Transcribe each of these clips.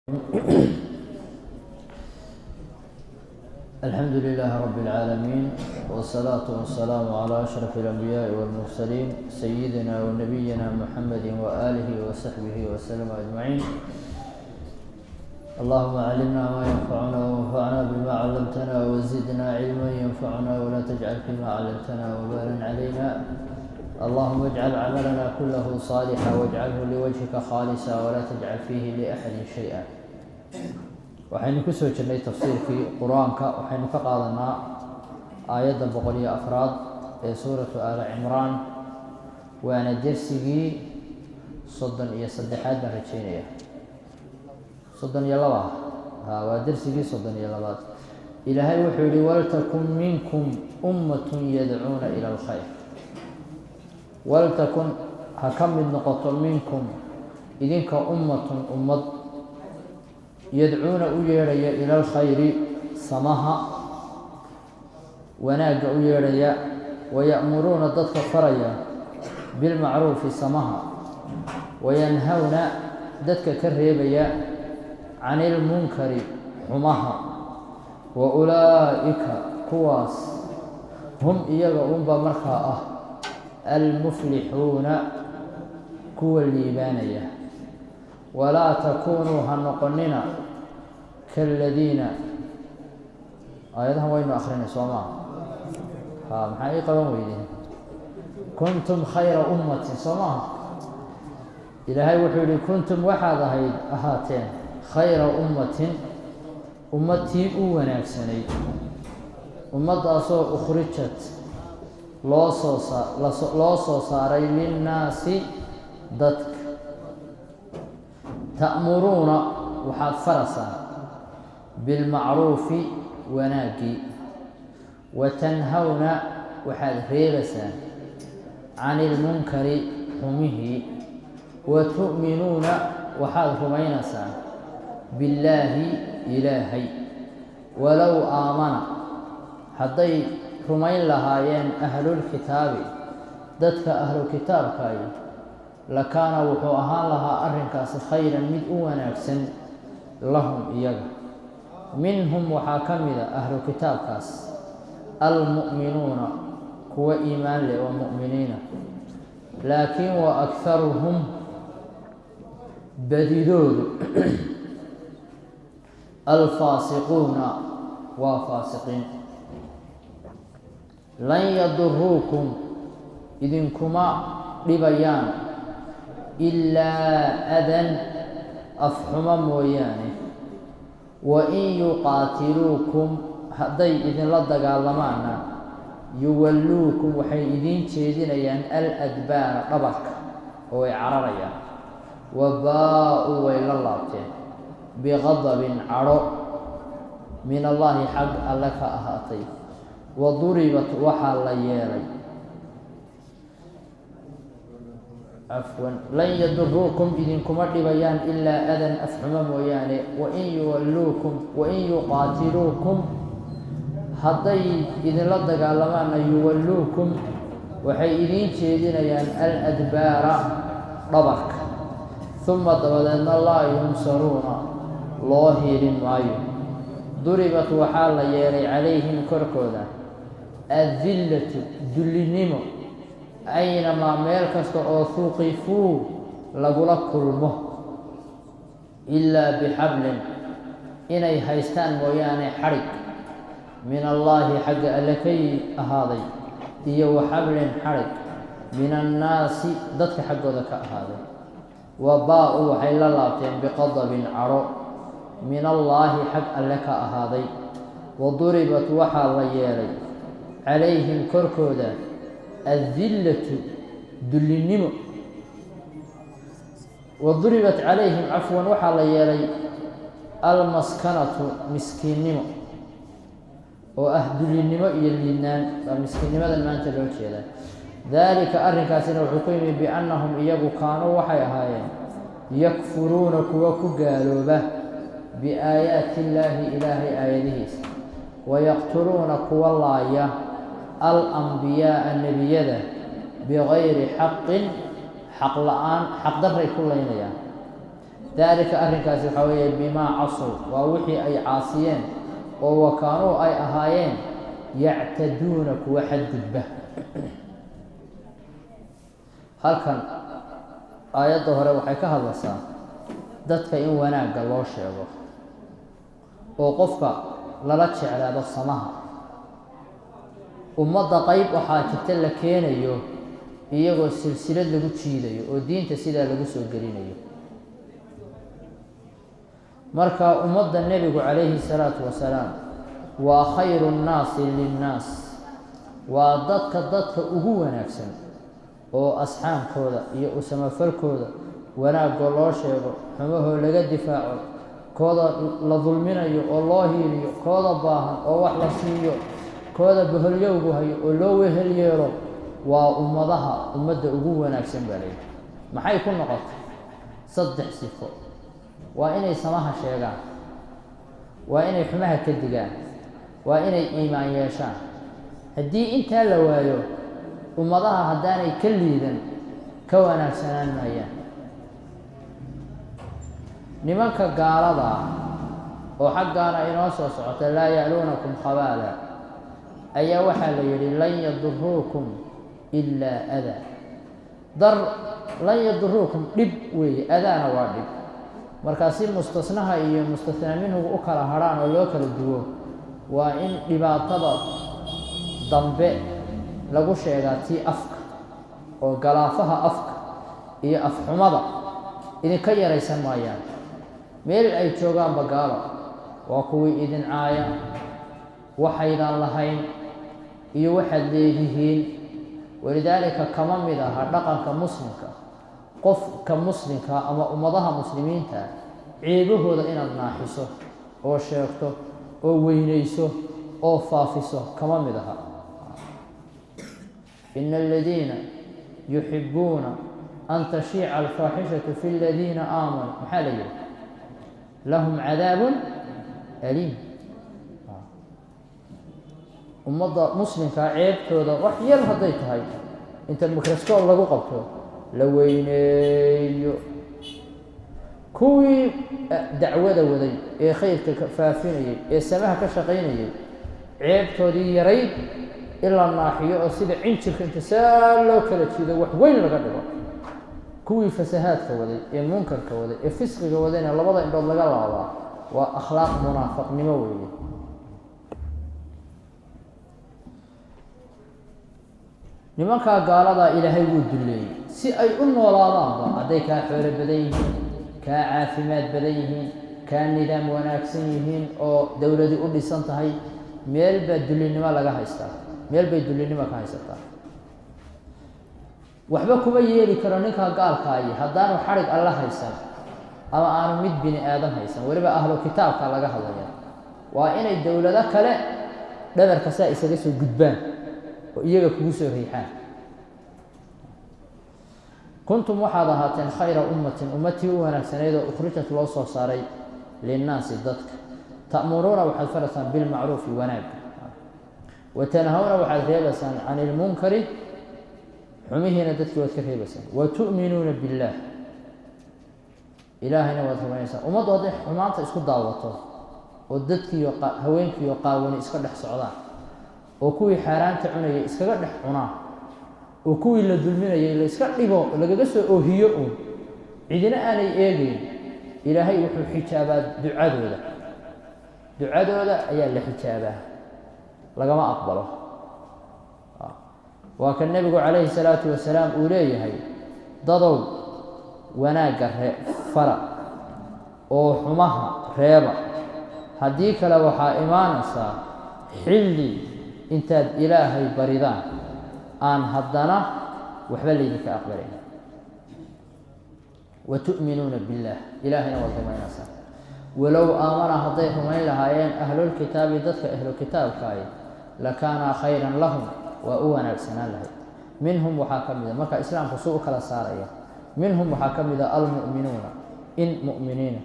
الحمد لله رب العالمين، والصلاة والسلام على أشرف الأنبياء والمرسلين سيدنا ونبينا محمد وآله وصحبه وسلم أجمعين. اللهم علمنا ما ينفعنا وانفعنا بما علمتنا وزدنا علما ينفعنا ولا تجعل فيما علمتنا وبالا علينا. اللهم اجعل عملنا كله صالحا واجعله لوجهك خالصا ولا تجعل فيه لأحد شيئا. waxaynu ku soo jirnay tafsiirkii quraanka, waxaynu ka qaadanaa aayadda 104 ee suuratu Aali Cimraan, waana darsigii 33 baan rajaynaya 32 waa darsigii 32. ilaahay wuxuu yidhi waltakun minkum ummatun yadcuuna ila alkhayr. waltakun ha ka mid noqoto minkum idinka ummatun ummad yadcuuna u yeedhaya ila alkhayri samaha wanaagga u yeedhaya, waya'muruuna dadka faraya bilmacruufi samaha, wayanhawna dadka ka reebaya can ilmunkari xumaha. wa ulaa'ika kuwaas hum iyaga unba markaa ah almuflixuuna kuwa liibaanaya. walaa takuunuu ha noqonina kaaladiina, aayadahan waynu akrinay soo maa maxaa ii qaban weydeen kuntum khayra ummatin soo maaha. ilaahay wuxuu yihi kuntum waxaad ahaateen khayra ummatin ummadtii u wanaagsanayd, ummaddaasoo ukhrijat loo soo saaray linnaasi dadka. ta'muruuna waxaad farasaan bilmacruufi wanaaggii, watanhawna waxaad reebaysaan can ilmunkari xumihii, watu'minuuna waxaad rumaynaysaan billaahi ilaahay. walow aamana hadday rumayn lahaayeen ahlulkitaabi dadka ahlukitaabkay, lakaana wuxuu ahaan lahaa arrinkaasi khayran mid u wanaagsan lahum iyaga. minhum waxaa ka mida ahlu kitaabkaas almu'minuuna kuwa iimaan leh oo mu'miniina, laakiin wa akharuhum badidoodu alfaasiquuna waa faasiqiin. lan yaduruukum idinkuma dhibayaan ilaa adan afxuma mooyaane, wa in yuqaatiluukum hadday idinla dagaalamaana yuwalluukum waxay idiin jeedinayaan aladbaara dhabarka oo ay cararayaan. wa baa-uu way la laabteen biqadabin cadho min allaahi xag alle ka ahaatay. wa duribat waxaa la yeelay cafwan lan yaduruukum idinkuma dhibayaan ilaa adan afxuma mooyaane, wain yuqaatiluukum hadday idinla dagaalamaana yuwalluukum waxay idiin jeedinayaan aladbaara dhabarka. uma dabadeedna laa yunsaruuna loo hiilin maayo. duribat waxaa la yeelay calayhim korkooda adillatu dullinimo, aynamaa meel kasta oo huqifuu lagula kulmo, ilaa bixablin inay haystaan mooyaane xadhig min allaahi xagga alle ka ahaaday, iyo wa xablin xadhig min annaasi dadka xaggooda ka ahaaday. wa baa-uu waxay la laabteen biqadabin cadho min allaahi xag alle ka ahaaday. wa duribat waxaa la yeelay calayhim korkooda adillatu dullinimo. wa duribat calayhim cafwan waxaa la yeelay almaskanatu miskiinnimo, oo ah dullinnimo iyo liidnaan baa miskiinnimadan maanta loo jeedaa. daalika arrinkaasina wuxuu ku yimi biannahum iyagu kaanuu waxay ahaayeen yakfuruuna kuwa ku gaalooba biaayaati illaahi ilaahay aayadihiisa, wayaqtuluuna kuwa laaya alambiyaaa nebiyada bigayri xaqin xaq la-aan xaqdarray ku laynayaan. ذلك أرنكاس حوية بما عصوا ووحي أي عاصيين وكانوا أي أهايين يعتدونك وحد به. هل كان آيات ظهر وحي كهلسا dadka in wanaagga loo sheego oo qofka lala jeclaado samaha ummadda qayb waxaa jirta la keenayo iyagoo silsilad lagu jiidayo oo diinta sidaa lagu soo gelinayo marka ummadda nebigu calayhi salaatu wasalaam waa khayru nnaasi linnaas waa dadka ugu wanaagsan oo asxaabkooda iyo u samafalkooda wanaagga loo sheego xumahoo laga difaaco kooda la dulminayo oo loo hiiliyo kooda baahan oo wax la siiyo kooda baholyowgu hayo oo loo wehel yeelo waa ummadda ugu wanaagsan baa leeyahay maxay ku noqotay 3 sifo waa inay samaha sheegaan waa inay xumaha ka digaan waa inay iimaan yeeshaan haddii intaa la waayo ummadaha haddaanay ka liidan ka wanaagsanaan maayaan nimanka gaalada oo xaggaana inoo soo socota laa ya'luunakum khabaala ayaa waxaa la yidhi lan yaduruukum ilaa adaa lan yaduruukum dhib weeye adaana waa dhib markaasi mustasnaha iyo mustasnaa minhu u kala hadhaan oo loo kala duwo waa in dhibaatada dambe lagu sheegaa tii afka oo galaafaha afka iyo afxumada idinka yaraysan maayaan meel ay joogaan bagaalo waa kuwii idin caaya waxaydaan lahayn iyo waxaad leedihiin walidaalika kama mid aha dhaqanka muslimka qofka muslimka ama ummadaha muslimiinta ceebahooda inaad naaxiso oo sheegto oo weynayso oo faafiso kama mid aha ina aladiina yuxibuuna an tashiica alfaaxishatu fi aladiina aamanuu maxaa la yidhi lahum cadaabun aliim ummadda muslimkaa ceebtooda wax yar hadday tahay inta mikroskoob lagu qabto la weyneeyo kuwii dacwada waday ee khayrka faafinayay ee samaha ka shaqaynayay ceebtoodii yarayd in la naaxiyo oo sida cinjirka inta saa loo kala jiido wax weyn laga dhigo kuwii fasahaadka waday ee munkarka waday ee fisqiga wadayna labada indhood laga laabaa waa akhlaaq munaafaqnimo weeye nimankaa gaaladaa ilaahay wuu duleeyey si ay u noolaadaanba hadday kaa xoolo badan yihiin kaa caafimaad badan yihiin kaa nidaam wanaagsan yihiin oo dowladi u dhisan tahay meel baa dulinimo laga haystaa meel bay dulinimo ka haysataa waxba kuma yeeli karo ninkaa gaalkaayi haddaanu xarig alla haysan ama aanu mid bini aadam haysan weliba ahlu kitaabka laga hadlaya waa inay dowlado kale dhabarka saa isaga soo gudbaan oo iyaga kugu soo riixaan kuntum waxaad ahaateen khayra ummatin ummatii u wanaagsanayd oo ukhrijat loo soo saaray linnaasi dadka ta'muruuna waxaad faraysaan bilmacruufi wanaagga watanhawna waxaad reebaysaan can ilmunkari xumihiina dadkii waad ka reebaysaan watu'minuuna billaah ilaahayna waad rumaynaysaan ummaddu hadday xumaanta isku daawato oo dadkiiyo haweenkiiyo qaawani iska dhex socdaan oo kuwii xaaraanta cunayay iskaga dhex cunaa oo kuwii la dulminayay la iska dhigo lagaga soo oohiyo uun cidina aanay eegayn ilaahay wuxuu xijaabaa ducadooda ayaa la xijaabaa lagama aqbalo waa kan nebigu calayhi salaatu wasalaam uu leeyahay dadow wanaagga fara oo xumaha reeba haddii kale waxaa imaanaysaa xilli intaad ilaahay baridaan aan haddana waxba laydinka aqbalayn watu'minuuna billaah ilaahayna waad rumaynaysaan walow aamana hadday rumayn lahaayeen ahlulkitaabi dadka ahlukitaabkaayi lakaana khayran lahum waa u wanaagsanaan lahayd minhum waxaa ka mida marka islaamku suu u kala saaraya minhum waxaa ka mida almu'minuuna in mu'miniina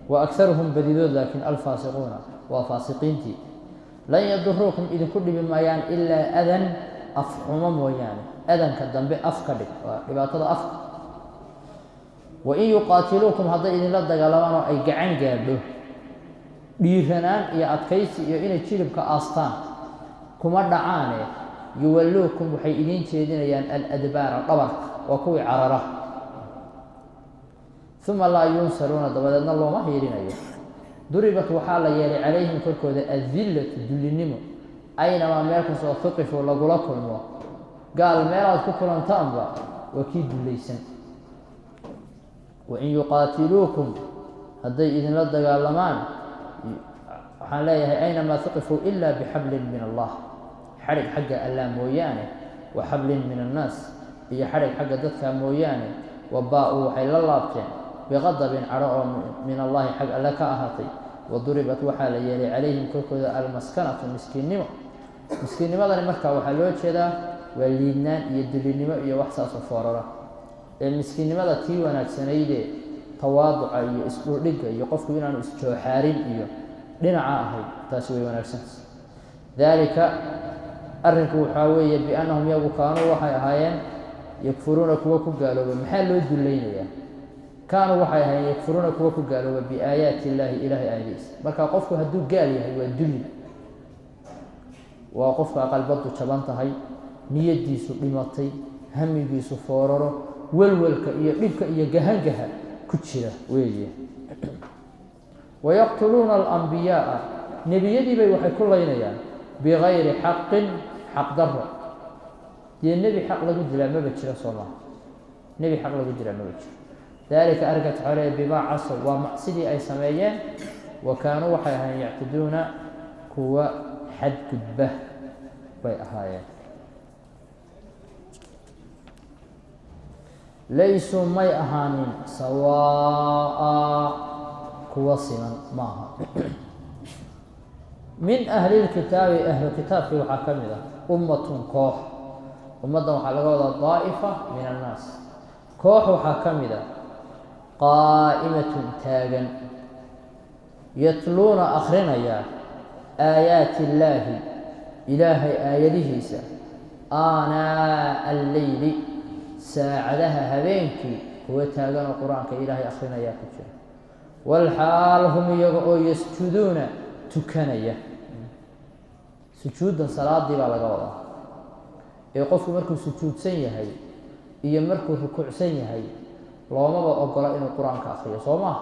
wa akharuhum badidood laakiin alfaasiquuna waa faasiqiintii lan yaduruukum idinku dhibi maayaan ilaa adan afxumo mooyaane adanka dambe af ka dhig waa dhibaatada afka وإن يقاتلوكم هذا إذن لا دغالمان أي غعان غادو dhiiranaan iyo adkaysi iyo inay jilibka aastaan kuma dhacaane yuwalluukum waxay idin jeedinayaan al-adbaara dhabarka waa kuwii carara thumma laa yunsaruuna dabadeedna looma hiirinayo duribat waxaa la yeelay calayhim korkooda adillatu dullinimo aynamaa meel kastoo tuqifu lagula kulmo gaal meelaad ku kulantaanba waa kii dullaysan wain yuqaatiluukum hadday idinla dagaalamaan waxaan leeyahay aynamaa tuqifuu ilaa bixablin min allah xadhig xagga allah mooyaane wa xablin min annaas iyo xadhig xagga dadka mooyaane wabaa-uu waxay la laabteen biqadabin cadho oo min allahi xag alle ka ahaatay waduribat waxaa la yeelay calayhim korkooda almaskanatu miskiinnimo miskiinnimadani markaa waxaa loo jeedaa waa liidnaan iyo dulinimo iyo wax saasoo foorara ee miskiinnimada tii wanaagsanaydee tawaaduca iyo isdhuldhigga iyo qofku inaanu isjooxaarin iyo dhinaca ahayd taasi way wanaagsantahay daalika arrinku waxaa weeye biannahum yagu kaanuu waxay ahaayeen yakfuruuna kuwa ku gaalooba maxaa loo dullaynayaa kaanuu waxay ahaayeen yakfuruuna kuwa ku gaalooba biaayaati illaahi ilaahay aayadiisa marka qofku hadduu gaal yahay waa dulli waa qofka qalbadu jaban tahay niyadiisu dhimatay hamigiisu fooraro walwalka iyo dhibka iyo gahangaha ku jira weeye wayaqtuluuna alambiyaaa nebiyadii bay waxay ku laynayaan bigayri xaqin xaq daro dee nebi xaq lagu dilaa maba jiro soo maha nebi xaq lagu dilaa maba jiro daalika arrinka taxooleye bimaa casow waa macsidii ay sameeyeen wa kaanuu waxay ahaayeen yactaduuna kuwa xadgudba bay ahaayeen laysuu may ahaanin sawaa'a kuwa siman maaha min ahli lkitaabi ahlu kitaabkii waxaa ka mid ah ummatun koox ummaddan waxaa laga wadaa daa'ifa min annaas koox waxaa ka mid ah qaa'imatun taagan yatluuna akhrinaya aayaati illaahi ilaahay aayadihiisa aanaa alleyli saacadaha habeenkii kuwa taagan oo qur-aanka ilaahay akhrinayaa ku jira walxaal hum iyaga oo yasjuduuna tukanaya sujuuddan salaadii baa laga wadaa ee qofku markuu sujuudsan yahay iyo markuu rukuucsan yahay loomaba ogola inuu qur-aanka akhriyo soo maha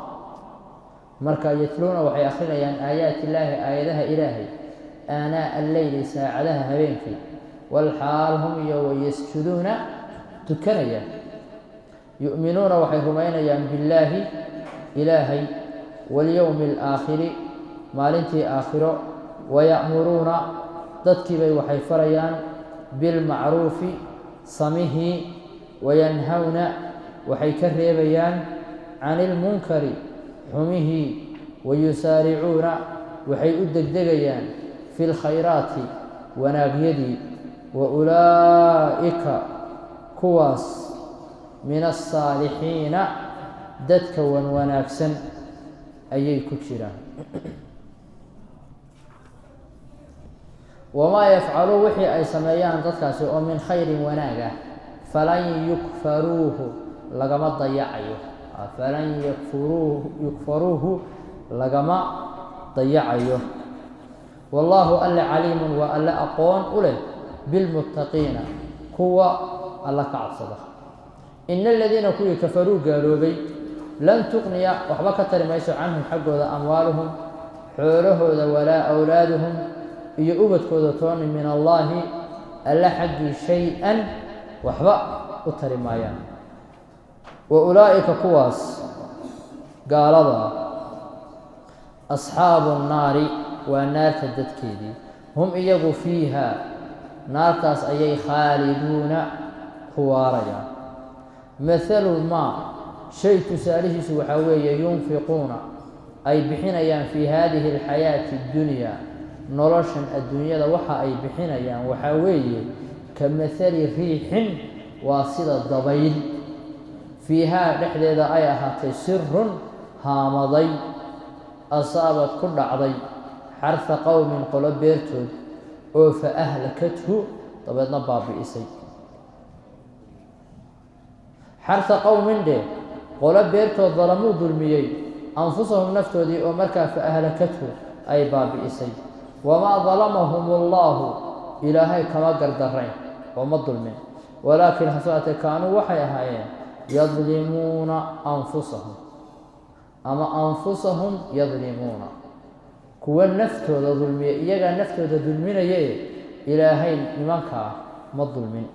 marka yatluuna waxay akhrinayaan aayaati illaahi aayadaha ilaahay aanaa alleyli saacadaha habeenkii walxaal hum iyago yasjuduuna tukanaya yu'minuuna waxay rumaynayaan billaahi ilaahay walyowmi alaakhiri maalintii aakhiro waya'muruuna dadkiibay waxay farayaan bilmacruufi samihii wayanhawna waxay ka reebayaan cani ilmunkari xumihii wayusaaricuuna waxay u degdegayaan fi lkhayraati wanaagyadii wa ulaa'ika kuwaas min alsaalixiina dadka wan wanaagsan ayay ku jiraan wamaa yafcaluu wixii ay sameeyaan dadkaasi oo min khayrin wanaag ah falan yukfaruuhu lagama dayacayo falan yukfaruuhu lagama dayacayo wallaahu alle caliimun waa alle aqoon u leh bilmuttaqiina kuwa alla ka cabsada ina aladiina kuwii kafaruu gaaloobay lan tuqniya waxba ka tari mayso canhum xaggooda amwaaluhum xoolahooda walaa awlaaduhum iyo ubadkooda tooni min allaahi alla xaggii shay-an waxba u tari maayaan wa ulaa'ika kuwaas gaalada asxaabu nnaari waa naarta dadkeedii hum iyagu fiiha naartaas ayay khaaliduuna ku waarayaan mathalu maa shay tusaalihiisu waxaa weeye yunfiquuna ay bixinayaan fii haadihi alxayaati اddunyaa noloshan adduunyada waxa ay bixinayaan waxaa weeye ka mathali riixin waa sida dabayl fiihaa dhexdeeda ay ahaatay sirun haamaday asaabad ku dhacday xarfa qowmin qolo beertood oo fa ahlakathu dabeedna baabi'isay xarfa qowmin dheh qolo beertood dalamuu dulmiyey anfusahum naftoodii oo markaa fa ahlakathu ay baabi'isay wamaa dalamahum allaahu ilaahay kama gardarayn oo ma dulmin walaakin hasaatee kaanuu waxay ahaayeen yadlimuuna anfusahum ama anfusahum yadlimuuna kuwa naftooda dulmiya iyagaa naftooda dulminaye ilaahay nimankaa ma dulmin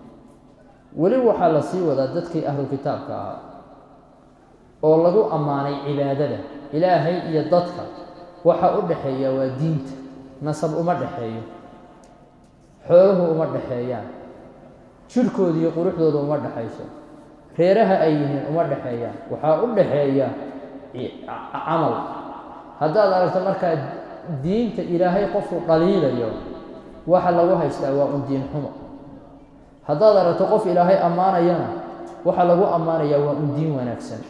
weli waxaa la sii wadaa dadkii ahlu kitaabka ahaa oo lagu ammaanay cibaadada ilaahay iyo dadka waxa u dhaxeeya waa diinta nasab uma dhaxeeyo xooluhu uma dhaxeeyaan jirkooda iyo quruxdooda uma dhaxayso reeraha ay yihiin uma dhaxeeyaan waxaa u dhaxeeya camal haddaad aragto markaa diinta ilaahay qofku dhaliilayo waxa lagu haystaa waa un diin xumo haddaad aragto qof ilaahay ammaanayana waxa lagu ammaanayaa waa un diin wanaagsan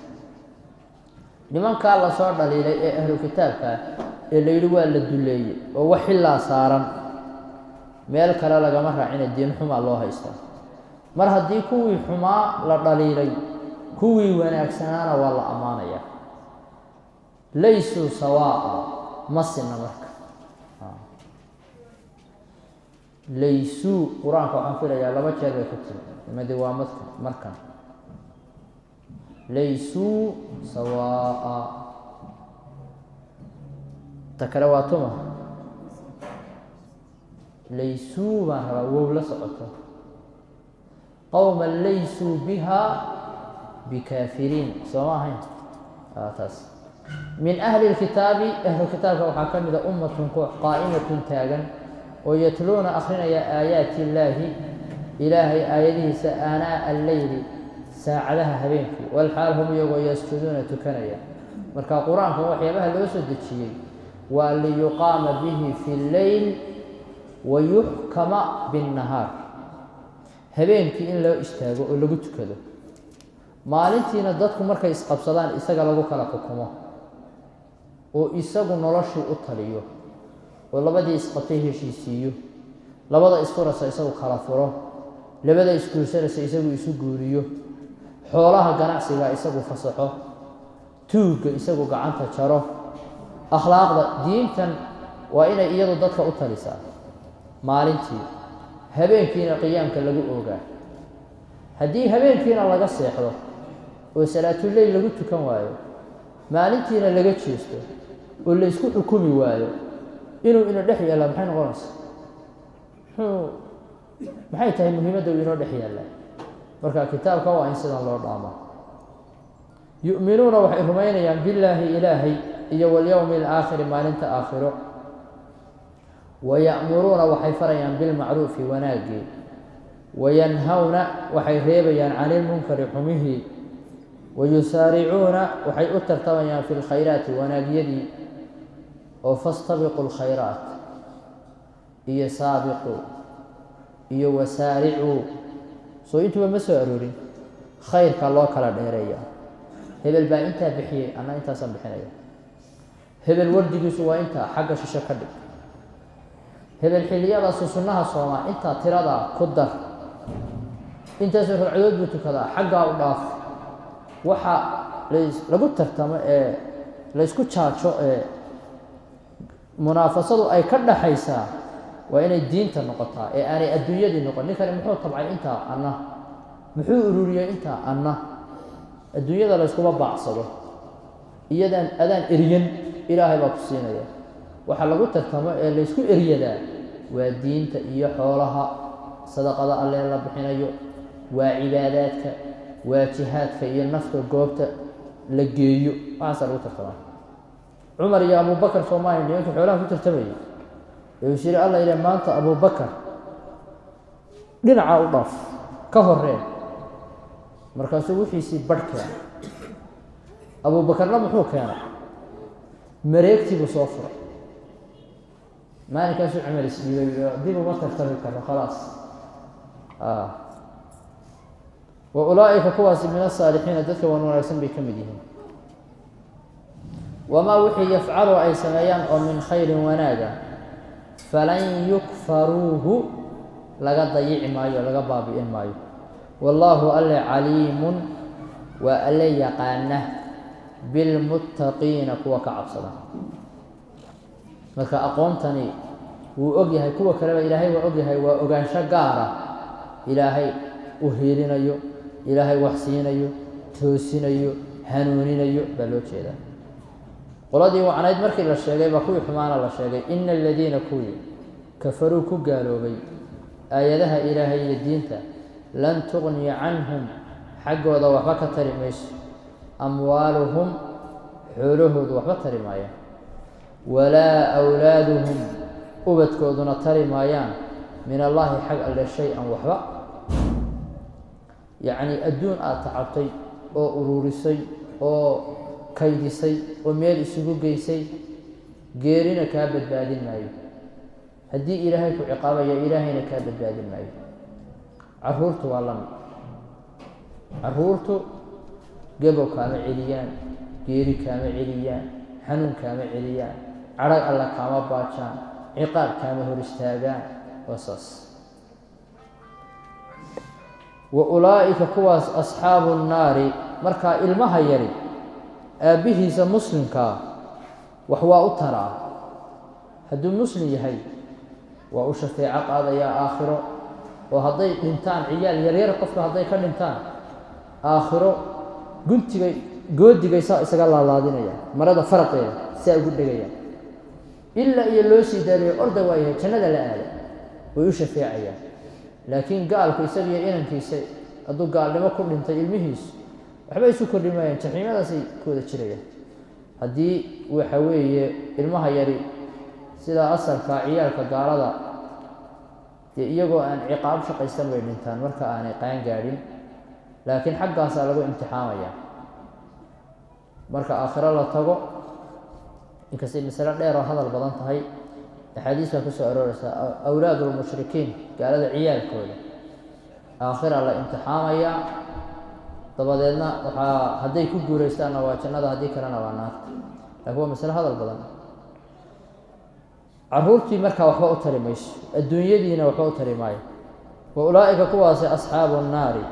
nimankaa lasoo dhaliilay ee ahlu kitaabka ee la yidhi waa la duleeyey oo wax xillaa saaran meel kale lagama raacina diin xumaa loo haystaa mar haddii kuwii xumaa la dhaliilay kuwii wanaagsanaana waa la ammaanayaa laysuu sawaa'a ma sinna marka laysuu qur-aanka waxaan filayaa laba jeer bay ku tiri midi waa markan laysuu sawaa'a ta kale waa tuma laysuu baan rabaa wow la socoto qowman laysuu bihaa bikaafiriin soo ma ahayn taas min ahli lkitaabi ahlu kitaabka waxaa ka mida ummatun koox qaa'imatun taagan oo yatluuna akrinaya aayaati illaahi ilaahay aayadihiisa aanaa alleyli saacadaha habeenkii walxaal hum iyagoo yasjuduuna tukanaya marka qur-aanka waxyaabaha loo soo dejiyey waa liyuqaama bihi fi lleyl wayuxkama binnahaar habeenkii in loo istaago oo lagu tukado maalintiina dadku markay isqabsadaan isaga lagu kala xukumo oo isagu noloshii u taliyo oo labadii isqabtay heshiisiiyo labada isfurasa isagu kala furo labada isguursanaysa isagu isu guuriyo xoolaha ganacsiga isagu fasaxo tuugga isagu gacanta jaro akhlaaqda diintan waa inay iyadu dadka u talisaa maalintii habeenkiina qiyaamka lagu oogaa haddii habeenkiina laga seexdo oo salaatuleyl lagu tukan waayo maalintiina laga jeesto oo la isku xukumi waayo inuu ina dhex yaallaa maxay noqonaysaa maxay tahay muhiimadda uu inoo dhex yaallaa marka kitaabka waa in sidan loo dhaamo yu'minuuna waxay rumaynayaan billaahi ilaahay iyo walyowmi alaakhiri maalinta aakhiro waya'muruuna waxay farayaan bilmacruufi wanaaggii wayanhawna waxay reebayaan cani ilmunkari xumihii wayusaaricuuna waxay u tartamayaan fi lkhayraati wanaagyadii oo fastabiqu lkhayraat iyo saabiquu iyo wasaaricuu soo intuba ma soo aroorin khayrka loo kala dheereeya hebel baa intaa bixiyey anna intaasaan bixinaya hebel wardigiisu waa intaa xagga shisho ka dhig hebel xilliyadaasu sunnaha soomaa intaa tiradaa ku dar intaasoo ragcadood buu tukadaa xaggaa u dhaaf waxa lagu tartamo ee laysku jaajo ee munaafasadu ay ka dhaxaysaa waa inay diinta noqotaa ee aanay adduunyadii noqon ninkani muxuu tabcay intaa anna muxuu ururiyey intaa anna adduunyada layskuma baacsado iyadaan adaan eryan ilaahay baa ku siinaya waxa lagu tartamo ee laysku eryadaa waa diinta iyo xoolaha sadaqada alle la bixinayo waa cibaadaadka waa jihaadka iyo nafta goobta la geeyo waxaasaa lagu tartamaa cumar iyo abubakar soomaaliya nimanka xoolaha ku tartamayay ee uu shiri alla ilaa maanta abubakar dhinaca u dhaaf ka horeen markaasuu wixiisii badh keenay abubakarna muxuu keenay mareegtiibuu soo furay maalinkaasuu cumar isdhiibay dib uma tartami karno khalaas wa ulaa'ika kuwaasi min asaalixiina dadka wan wanaagsan bay ka mid yihiin wamaa wixii yafcalu ay sameeyaan oo min khayrin wanaaga falan yukfaruuhu laga dayici maayo laga baabi'in maayo wallaahu alle caliimun وألا يقانه بالمتقين كوا كعبصدا marka aqoontani wuu og yahay kuwa kale ilaahay waa og yahay waa ogaansho gaar ah ilaahay u heelinayo ilaahay wax siinayo toosinayo hanuuninayo baa loo jeedaa qoladii wacnayd markii la sheegay baa kuwii xumaana la sheegay ina aladiina kuwii kafaruu ku gaaloobay aayadaha ilaahay iyo diinta lan tughniya canhum xaggooda waxba ka tari mayso amwaaluhum xoolahoodu waxba tari maayaan walaa awlaaduhum ubadkooduna tari maayaan min allaahi xag alle shay-an waxba yacni adduun aada tacabtay oo uruurisay oo kaydisay oo meel isugu geysay geerina kaa badbaadin maayo haddii ilaahay ku ciqaabayo ilaahayna kaa badbaadin maayo carruurtu waa lamid carruurtu gabow kaama celiyaan geeri kaama celiyaan xanuun kaama celiyaan cadhag alla kaama baajaan ciqaab kaama hor istaagaan waa saas wa ulaa'ika kuwaas asxaabu nnaari markaa ilmaha yari aabbihiisa muslimkaa wax waa u taraa hadduu muslim yahay waa u shafeeco qaadayaa aakhiro oo hadday dhintaan ciyaal yaryar qofka hadday ka dhintaan aakhiro guntigay goodigay saa isaga laalaadinayaan marada faraqeeda saa ugu dhegayaan ilaa iyo loo sii daaliyo orda waayahay jannada la aada way u shafeecayaan laakiin gaalku isagiiyo inankiisa hadduu gaalnimo ku dhintay ilmihiisu waxba isu kordhi maayaan jaxiimadaasay ku wada jirayaan haddii waxa weeye ilmaha yari sidaa asalkaa ciyaalka gaalada dee iyagoo aan ciqaab shaqaysan bay dhintaan marka aanay qaan gaadhin laakiin xaggaasaa lagu imtixaamaya marka aakhiro la tago inkastay masalo dheer oo hadal badan tahay axaadiis baa ku soo arooraysaa awlaadu lmushrikiin gaalada ciyaalkooda aakhira la imtixaamayaa dabadeedna waxaa hadday ku guulaystaanna waa jannada haddii kalena waa naarta laakiin waa masalo hadal badan carruurtii markaa waxba u tari mayso adduunyadiina waxba u tari maayo wa ulaa'ika kuwaasi asxaabu nnaari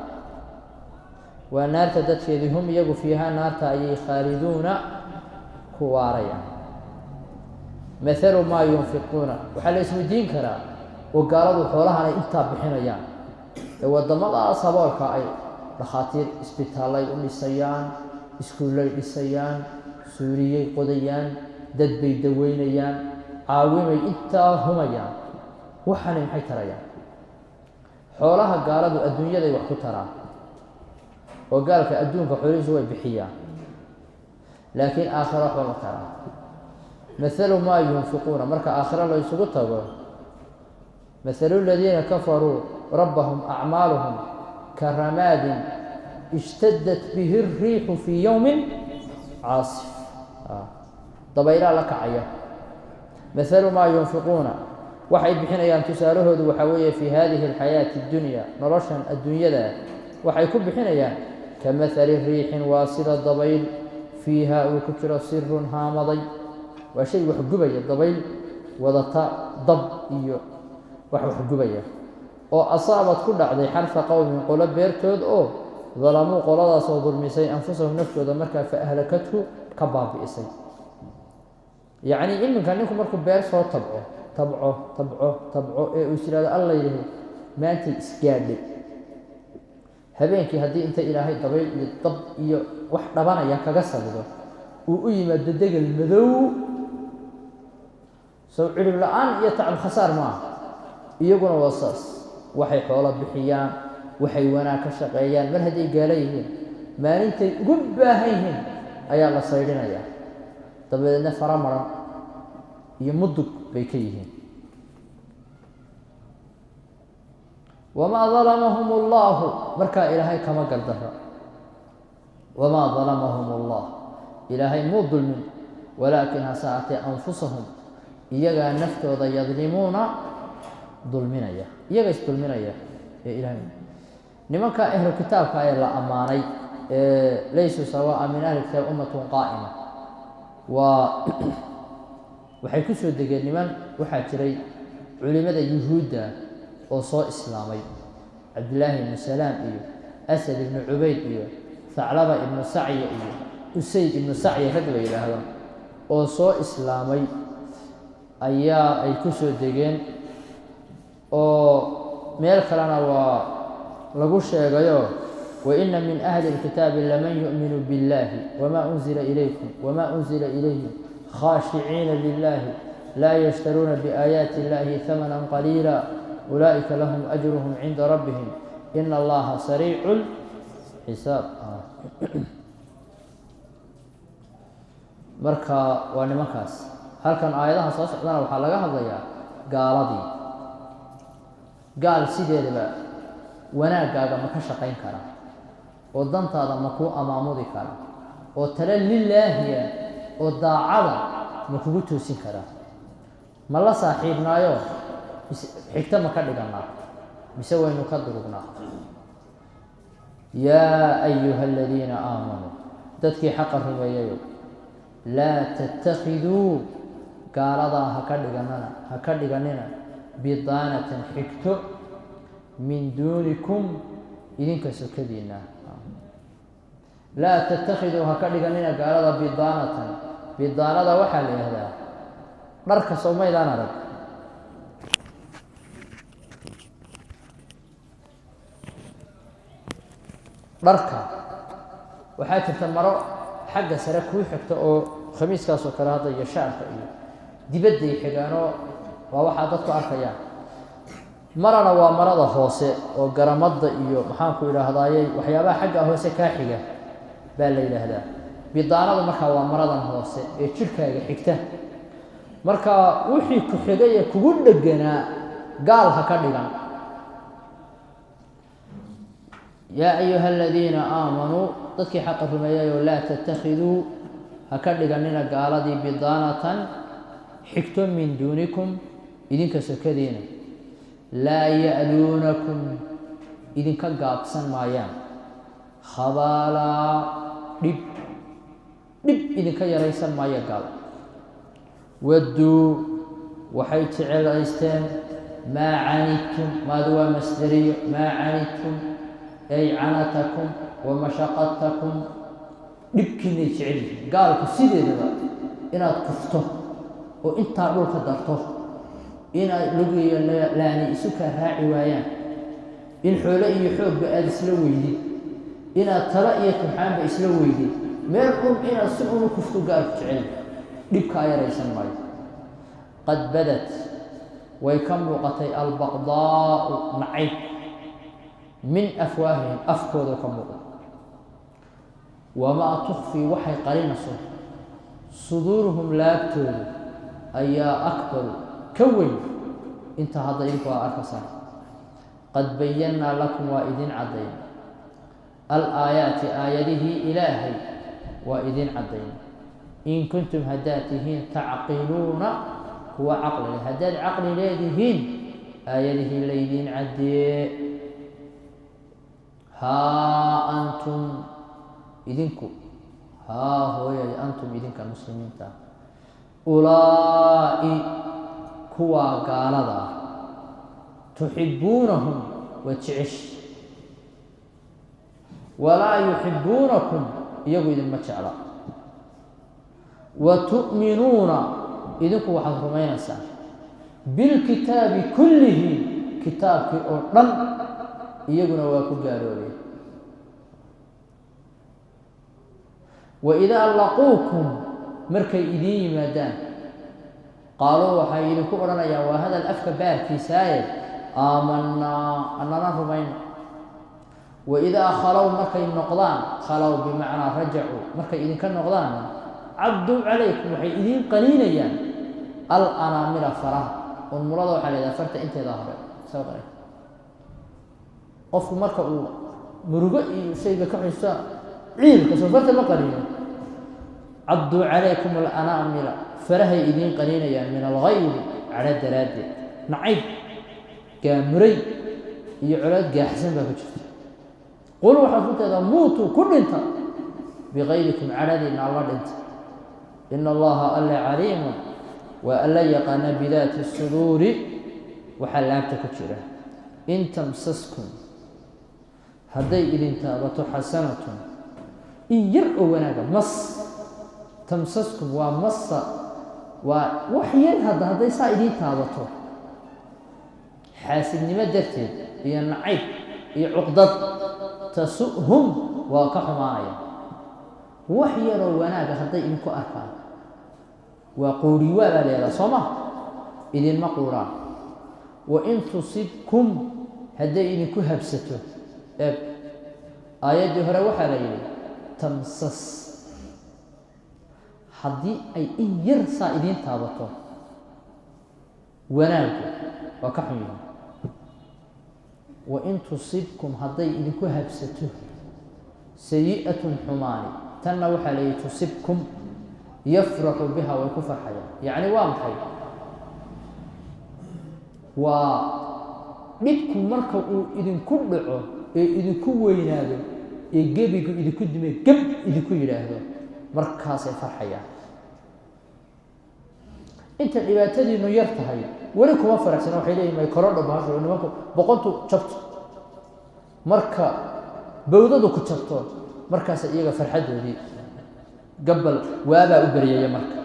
waa naarta dadkeedii hum iyagu fiihaa naarta ayay khaaliduuna ku waarayaan mathalu maa yunfiquuna waxaa la isweydiin karaa oo gaaladu xoolahan ay intaa bixinayaan ee waddamadaas saboolka ay dhakhaatiir isbitaallay u dhisayaan iskuullay dhisayaan suuriyey qodayaan dad bay daweynayaan caawimay intaa humayaan waxani maxay tarayaan xoolaha gaaladu adduunyaday wax ku taraan oo gaalka adduunka xoolihiisu way bixiyaan laakiin aakhiro waxba ma taraan mathalu maa yunfiquuna marka aakhiro la isugu tago mathalu aladiina kafaruu rabbahum acmaaluhum karamaadin ishtadat bihi الriixu fii yowmin caasif dabaylaa la kacaya mathalu maa yunfiquuna waxay bixinayaan tusaalahoodu waxaa weeye fii hadihi alxayaati اddunya noloshan adduunyada waxay ku bixinayaan kamahali riixin waa sida dabayl fiiha uu ku jiro sirun haamaday waa shay wax gubaya dabayl wadata dab iyo wax gubaya oo asaabad ku dhacday xarfa qowmin qolo beertood oo dalamuu qoladaasoo dulmisay anfusahum naftooda markaa fa ahlakathu ka baabi'isay yacnii iminka ninku markuu beer soo tabco ee uu is yihahdo alla yidhahi maantay isgaadhay habeenkii haddii inta ilaahay dabayl iyo dab iyo wax dhabanaya kaga salido uu u yimaado degel madow sow cirib la-aan iyo tacab khasaar maaha iyaguna waa saas waxay xoolo bixiyaan waxay wanaag ka shaqeeyaan mar hadday gaala yihiin maalintay ugu baahan yihiin ayaa la saydhinayaa dabadeedna fara maran iyo mudug bay ka yihiin wamaa dalamahum allahu markaa ilaahay kama gardaro wamaa dalamahum allah ilaahay muu dulmin walaakin hase aatee anfusahum iyagaa naftooda yadlimuuna dulminaya iyaga isdulminaya ee ilahay nimanka ahlu kitaabka ee la ammaanay ee laysuu sawaa min ahli kitaab ummatun qaa'ima waa waxay ku soo degeen niman waxaa jiray culimada yuhuudda oo soo islaamay cabdillaahi ibnu salaam iyo asad ibnu cubayd iyo Thaclaba ibnu Sacya iyo Usayd ibnu Sacya rag la yidhaahdo oo soo islaamay ayaa ay ku soo degeen oo meel kalena waa lagu sheegayo وإن من أهل الكتاب لمن يؤمن بالله وما أنزل إليكم وما أنزل إليهم خاشعين لله لا يشترون بآيات الله ثمنا قليلا أولئك لهم أجرهم عند ربهم إن الله سريع الحساب marka waa nimankaas halkan aayadaha soo socdana waxaa laga hadlayaa gaaladii gaal sideedaba wanaagaaga ma ka shaqayn kara oo dantaada ma kuu amaamudi kara oo tala lilaahiya oo daacada ma kugu toosin kara ma la saaxiibnaayo xigta ma ka dhiganaa mise waynu ka durugnaa yaa ayuha aladiina aamanuu dadkii xaqa rumeeyayo laa tattakhiduu gaaladaa ha ka dhiganina bidaanatan xigto min duunikum idinka sokadiina laa tattakhiduu ha ka dhiganina gaalada bidaanatan bidaanada waxaa la yihahdaa dharka soomaydaan arag dharka waxaa jirta maro xagga sare kuu xigta oo khamiiskaas oo kale hadda iyo shaarka iyo dibadday xigaanoo waa waxaa dadku arkayaan marana waa marada hoose oo garamadda iyo maxaanku idhaahdaaye waxyaabaha xagga hoose kaa xiga baa la yidhaahdaa bidaanadu markaa waa maradan hoose ee jirhkaaga xigta marka wixii ku xigay ee kugu dheganaa gaal ha ka dhigan yaa ayuha aladiina aamanuu dadkii xaqa rumeeyayoo laa tattakhiduu ha ka dhiganina gaaladii bidaanatan xigto min duunikum idinka sokadiina laa ya'luunakum idinka gaabsan maayaan khabaalaa dhib idinka yaraysan maayo gaal wadduu waxay jecelaysteen maa canidtum maadu waa masderiyo maa canidtum ay canatakum wa mashaqatakum dhibkiinay jecel yihiin gaalku sideedaba inaad kufto oo intaa dhulka darto inaad lugiyo laani isu kaa raaci waayaan in xoolo iyo xoogba aada isla weydid inaad tala iyo turxaanba isla weydid meel inaad si unu kufto gaalku jecel dhibkaa yaraysan maayo qad badat way ka muuqatay albaqdaa'u nacayb min afwaahihim afkooda ka muuqda wamaa tukfii waxay qarinayso suduuruhum laabtooda ayaa akbaru ka weyn inta hadda idinku aa arkasaan qad bayannaa lakum waa idin caddayn al-aayaati aayadihii ilaahay waa idin caddayn in kuntum haddaad tihiin tacqiluuna kuwa caqli leh haddaad caqli leedihiin aayadihii laydin caddeeye haa antum idinku haa hooyay antum idinka muslimiinta ulaa'i kuwaa gaalada ah tuxibbuunahum waa jecesh walaa yuxibbuunakum iyagu idinma jecla wa tu'minuuna idinku waxaad rumaynaysaa bilkitaabi kullihi kitaabkii oo dhan iyaguna waa ku gaaloobay wa idaa laquukum markay idiin yimaadaan qaaluu waxay idinku odhanayaan waa hadal afka baarkiisaaye aamanaa anana rumayno wa idaa khalow markay noqdaan khalow bimacnaa rajacuu markay idinka noqdaanna cabduu calaykum waxay idiin qaniinayaan al anaamira faraha unmulada waxaa la yidhaha farta inteeda hore soo qaray qofku marka uu murugo iyo shayga ka xusa ciilka soo farta ma qaniino cabduu calaykum alanaamila farahay idiin qaniinayaan min alghayri cadho daraaddeed nacayb gaamuray iyo colaad gaaxsan baa ku jirta qul waxaad ku teedaa muutuu ku dhinta bikayrikum cadhadiina alla dhinta ina allaha alla caliimun waa alla yaqaana bidaati suduuri waxaa laabta ku jira in tamsaskum hadday idin taabato xasanatun إن ير وناجا مص تمسسكم ومص ووحيا هذا يساعدين تابطه حاسد نمدرتين هي النعيب هي عقدة تسؤهم وكحمايا وحيا وناجا هذا إنكو أركان وقولي ولا لا صمة إذن مقورا وإن تصبكم هذا إنكو هبسته آيات هرا وحالي تمسس حدي أي إن يرسى إذن تابطه وناجا وكحمايا وإن تصبكم هذا إنكو هبسته سيئة حماني تنوح عليه تصبكم يفرح بها ويكفر حياة يعني وامحي ومدكم مركو إذن كبعوا إذن كوينادوا يجيبكم إذن كدمي جب إذن كوينادوا مركاس فرحية أنت اللي بتدي إنه يرتهي ولكم وفرح سنة وحيلين ما يكرروا بهذا إنه ماكو بقنتوا شفت مركا بودو كتشفتوا مركاس إيجا فرحته دي قبل وابا أبريا مركا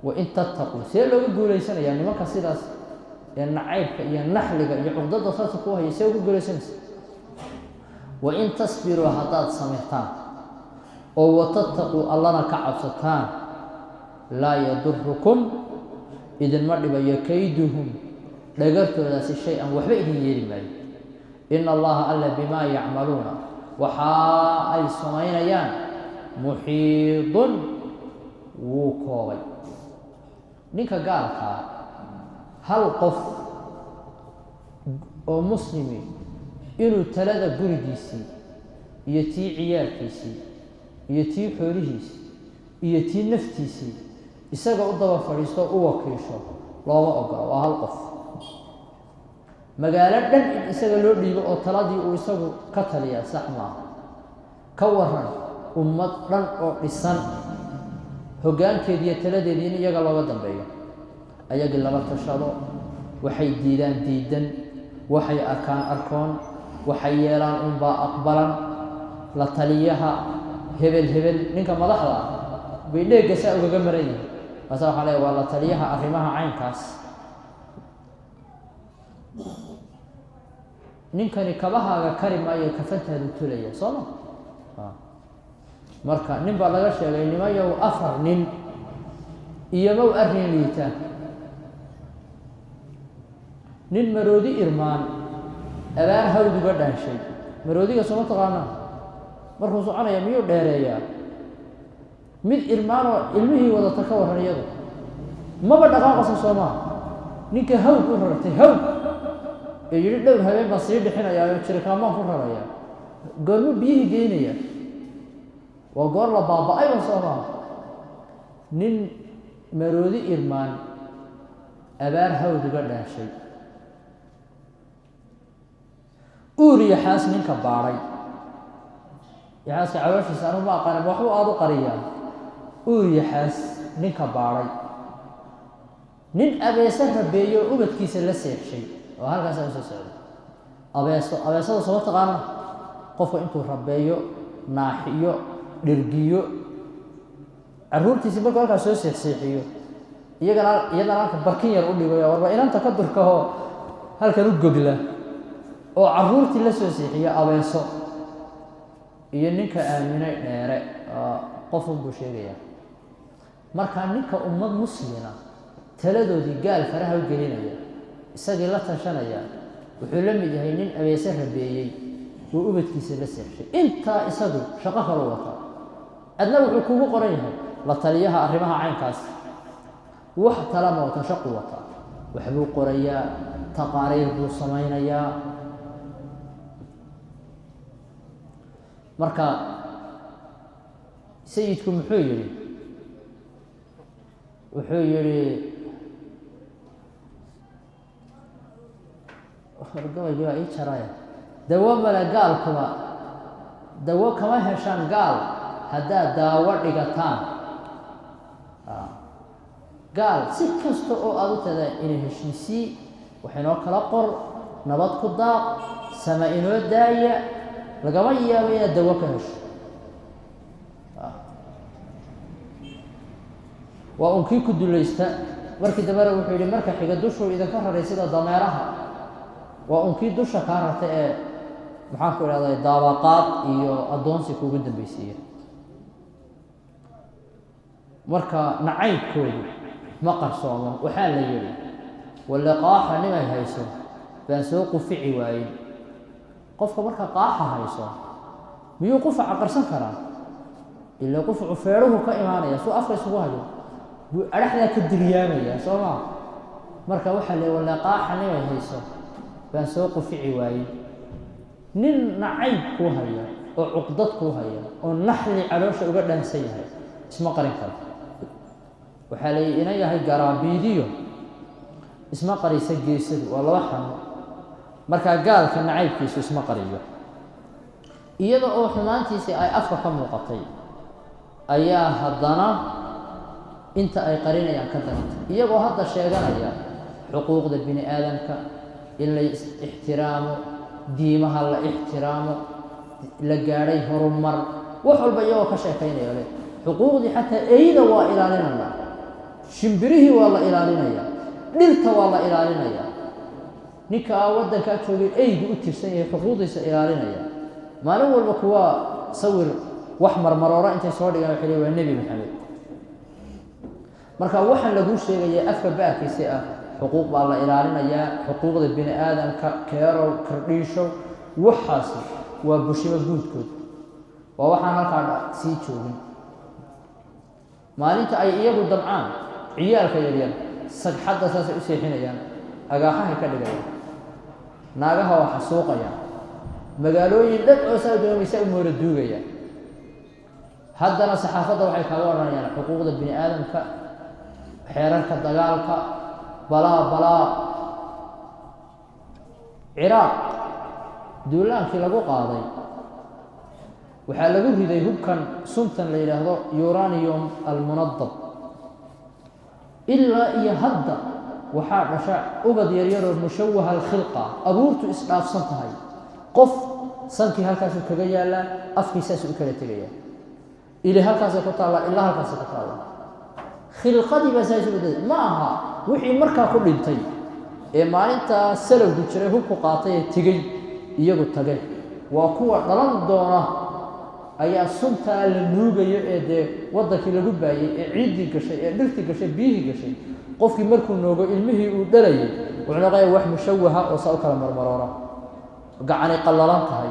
وإن تتقوا سير لو يقول لي سنة يعني مركا سيداس يعني عيبك يعني نحلك يعني عقدة صاصقوها يسير يقول لي سنة وإن تصبروا هذات سمحتان أو تتقوا الله نكعب ستان لا يضركم إذن مرد يكيدهم لقرتوا ذات شيئا وحبئهم يرمي إن الله ألا بما يعملون وحا أي سمينيان محيط وكوي نيكا قالك هل قف أو مسلمي إنو تلادة قرديسي يتي عيالكيسي يتي حوريسي يتي نفتيسي إساقا أدوى فريستو أوكيشو لا أقرأ وهل قف magaalada dhan in isaga loo dhiibo oo taladii uu isagu ka taliya sax ma ka waran ummad dhan oo dhisan hoggaankeedii iyo taladeedii in iyaga looga dambeeyo ayaga laba tashado waxay diidan waxay arkoon waxay yeelaan baa aqbalan la taliyaha hebel ninka madaxda bay dheegaysa uga maray waxa waxa la wala taliyaha arrimaha caynkaas ninkani kabahaaga kari maayo kafantaadu tulaya soo marka nin baa laga sheegay nimayow afar nin iyo mow arrin liita nin maroodi irmaan abaan hawduga dhaashay maroodiga soo taqaana markuu soconaya miyuu dheereeyaa mid irmaan oo ilmihii wada ka waranayado maba dhaqaaqayso Soomaa ninka hawd u rartay hawd يجري دور هذين بسيط حين يا شركة ما فرنا يا قالوا بيه جينيا وقال له بابا أيوة صار نين مرودي إرمان أبار هود قال له شيء أوري حاس نين كباري يا حاس عواش سألوا ما قال وحو أبو قرية أوري حاس نين كباري نين أبي سهر بيو أبد كيس لسه شيء وهذا كان سؤال أبيسو سو تقان قف أنتو ربيو ناحيو درجيو عرورتي سبب قال كسر سيحيو يجعل بركين يقول لي وربا إن أنت قدر كهو هل كانوا جبلة أو عرورتي لسه سيحيو أبيسو ينك آمنة نرى قف بشيء مركان نك أمة مسلمة تلدو دي قال فرها وجرينا isagii la tashanaya wuxuu la mid yahay nin abeese rabeeyay oo ubadkiisa la seexshay inta isagu shaqo kale wata adna wuxuu kugu qoran yahay la taliyaha arrimaha caynkaas wax talama wata shaqo wata wuxuu qorayaa taqaariir buu samaynayaa marka sayidku wuxuu yiri رجال جوا إيش شرايا دوا ولا قال كما دوا كمان هشان قال هذا دوا رجعتان قال سكستو أو أبوتها إنه هشنسي وحنا كلاقر نبض كذا سما إنه داية لقمايا بين دوا كهش وأنكي كدوليستا markii dambe wuxuu yiri marka xiga dushu idinka raray sida dameeraha waa unkii dusha ka ratay ee maxaa ku ilaaday daawaqaad iyo adoonsi kugu dambeysay marka nacaybkoodu ma qarsoomo waxaa la yiri wala qaaxa nimay hayso baan soo qufici waayay qofka marka qaaxa hayso miyuu qufaca qarsan karaa illa qufacu feeruhu ka imaanaya soo afka isugu hayo araxda ka dilyaamaya sooma marka waxa la wala qaaxani ay hayso baan soo qufici waayay nin nacayb ku haya oo uqdad ku haya oo naxli caloosha uga dhansan yahay isma qarin karo waxa la inay yahay garaabiidiyo isma qarisa geesadu waa laba xano marka gaalka nacaybkiisu isma qariyo iyada oo xumaantiisa ay afka ka muuqatay ayaa haddana inta ay qarinayaan ka daranta iyagoo hadda sheeganaya xuquuqda bini aadamka in la ixtiraamo diimaha la ixtiraamo la gaaray horumar wax walba iyagoo ka sheekaynaya le xuquuqdii xataa eeyda waa ilaalinaya shimbirihii waa la ilaalinaya dhirta waa la ilaalinaya ninka waddanka joogay eeygu u tirsan yahay xuquuqdiisa ilaalinaya maalin walba kuwa sawir wax marmaroora intay soo dhigaan xilay waa nabi maxamed marka waxa lagu sheegay afka baarkiisa ah xuquuq baa la ilaalinaya xuquuqda bini aadamka keero kordhisho waxaas waa bulshada guudkood waa waxaan halka sii joogin maalinta ay iyagu dabcaan ciyaalka yaryar sagxadda saas u seexinayaan agaaxaha ka dhigayaan naagaha waxa suuqaya magaalooyin dad oo soo doonaysa u moora duugaya haddana saxaafadda waxay kaga waranayaan xuquuqda bini aadamka xeerarka dagaalka balaa ciraaq duulaankii lagu qaaday waxaa lagu riday hubkan suntan la yiraahdo uranium almunadab ilaa iyo hadda waxaa dhasha ubad yaryar oo mushawaha alkhilqa abuurtu isdhaafsan tahay qof sankii halkaas kaga yaala afkiisaas u kala tegaya ilaa halkaas ku taala ilaa halkaas ku taala khilqadii basaajibada ma aha wixii markaa ku dhintay ee maalinta salowgu jiray hubku qaatay ee tigay iyagu tagay waa kuwa dhalan doona ayaa sunta la nuugayo ee de wadankii lagu baayay ee ciidii gashay ee dhirtii gashay biyihii gashay qofkii markuu noogo ilmihii uu dhalayay wuxuu noqday wax mushawaha oo soo kala marmaroora gacani qallalan tahay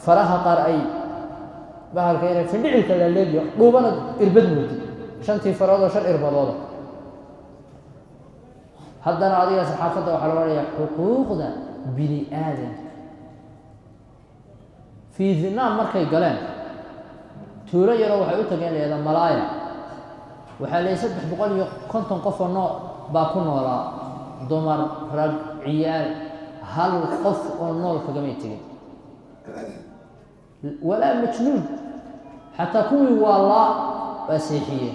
faraha qaar ay bahalka inay findhicilka la leeyo dhuubana irbad mudi shantii farood oo shan irbadooda haddana adiga saxaafadda waxaa laga leeyahay xuquuqda bini aadam fi Vietnam markay galeen tuulo yaro waxay u tageen leeyahay malaaya waxaa leeyahay 350 qof oo baa ku noolaa dumar rag ciyaal hal qof oo nool kaga meetay wala majnuun hatta kuwii wala basiixiye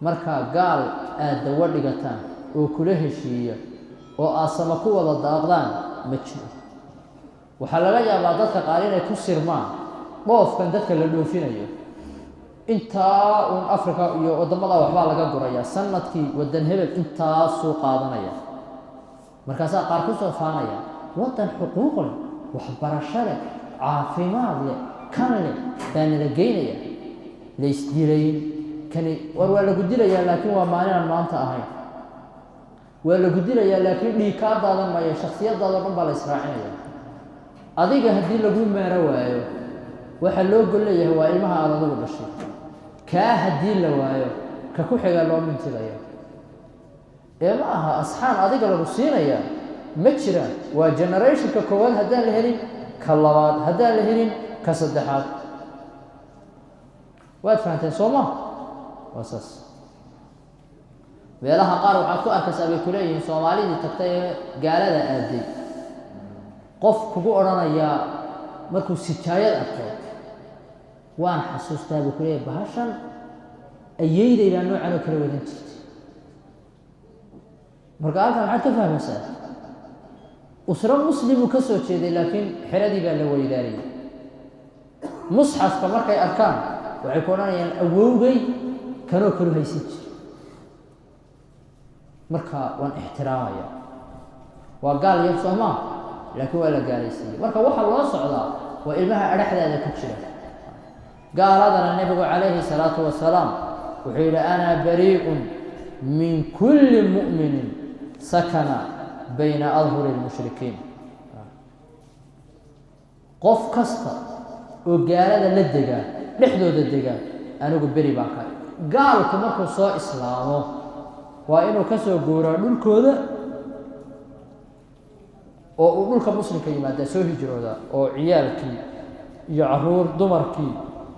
marka gaal aad dawa dhigataan oo kula heshiiyo oo aasama ku wada daaqdaan majnuun waxa laga yaabaa dadka qaar inay ku sirmaan dhoofkan dadka la dhoofinayo inta Afrika iyo wadamada waxba laga guraya sanadkii wadan hebel inta soo qaadanaya markaas qaar ku soo faanaya wadan xuquuq leh wax barashada caafimaad leh kan leh baan la geynaya leys dilayn kan waa lagu dilaya laakiin waa maalin maanta ahayn waa lagu dilaya laakiin dhiikaadaada ma ay shakhsiyadaada dhan baa la israacinaya adiga hadii lagu meero waayo waxa loo goleeyahay waa ilmaha aad adigu dhashay ka hadii la waayo ka ku xiga loo mintidayo ma aha asxaan adiga lagu siinaya ma jiraan waa generation ka koowaad hadaan la helin ka labaad hadaan la helin ka saddexaad waad fahanteen Soomaa wasas meelaha qaar waxa ku arkaysaa bay kuleeyeen Soomaalida tagtay gaalada aaday qof kugu oranaya markuu sijaayad arko waan xasuustaa buu kuleeyay bahashan ayeeyday baa noocan oo kala wadan jirtay marka halkan waxaad ka fahmaysaa usra muslimu ka soo jeeday laakiin xiradii baa la weydaariyay musxafka markay arkaan waxay ku odhanayaan awowgay kanoo kalu haysan jir marka waan ixtiraamaya waa gaal yar soomaa laakiin waa la gaalaysiiyey marka waxa loo socdaa waa ilmaha adhaxdaada ku jira gaaladana nabigu calayhi salaatu wasalaam wuxuu yidhi ana barii'un min kulli mu'minin sakana bayna adhuri lmushrikiin qof kasta oo gaalada la degaa dhexdooda degaa anigu beri baan ka gaalku markuu soo islaamo waa inuu ka soo guuraa dhulkooda oo uu dhulka muslimka yimaada soo hijrooda oo ciyaalkii iyo caruur dumarkii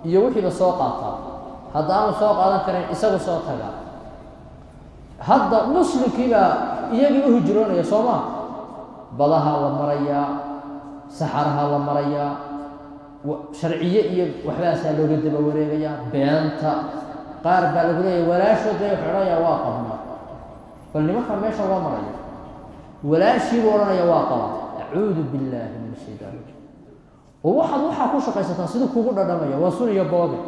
iyo wixiiba soo qaataa haddaanu soo qaadan karin isagu soo taga hadda muslimkiibaa iyagii u hijroonaya soomaa badaha la marayaa saxaraha la marayaa sharciye iyo waxbaasaa looga daba wareegayaa beenta qaar baa lagu leeyahay walaashood bay xidhanayaa waa qabnaa bal nimanka meesha waa maraya walaashiibuu odhanaya waa qaba acuudu billaahi min ashaytaan oo waxaa ku shaqaysataa siduu kugu dhadhamaya waa sun iyo boobe